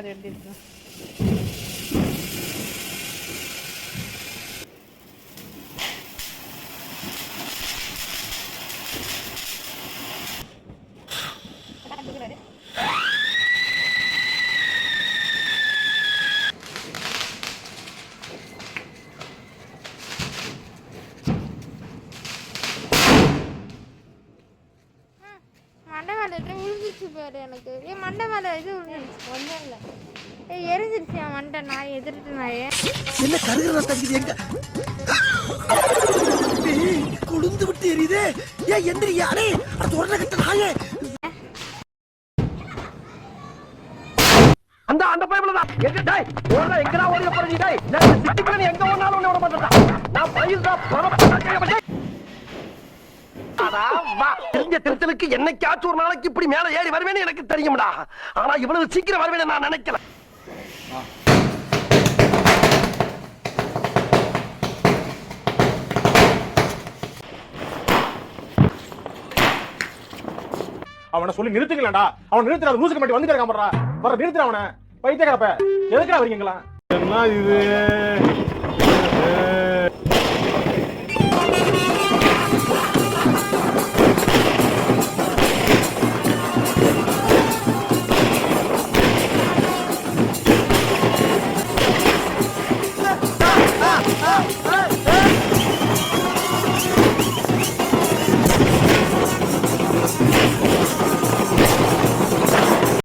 பாரு எப்படி இருக்கு. மண்டை மேலே விழுந்துச்சு பாரு எனக்கு. மண்டை மேலே இது விழுந்துச்சு ஒன்றும் இல்லை. எரிஞ்சிருச்சு என் மண்டை. நாய் எதிர்த்து நாயே என்ன கருகிற தகுதி எங்க குளிந்து விட்டு எரியுதே. ஏன் எந்திரியா? அடே அது ஒரு கட்ட நாயே. அந்த அந்த பைப்ல தான் எங்க டேய் ஓடுற எங்கடா ஓடிய போறீங்க டேய். நான் சிட்டிக்குள்ள நீ எங்க ஓடுனாலும் உன்னை விட மாட்டேன்டா. நான் பைசா பரப்ப கேட்க தெரிஞ்ச திருத்தலுக்கு என்னைக்காச்சும் ஒரு நாளைக்கு இப்படி மேல ஏறி வருவேன்னு எனக்கு தெரியும்டா. ஆனா இவ்வளவு சீக்கிரம் வருவேன்னு நான் நினைக்கல. அவனை சொல்லி நிறுத்துங்களா? அவன் நிறுத்துற லூசுக்கு மட்டும் வந்து கேட்க மாட்டா. வர நிறுத்துற அவனை. பைத்தியக்காரப்ப எதுக்குடா வரீங்களா? என்ன இது?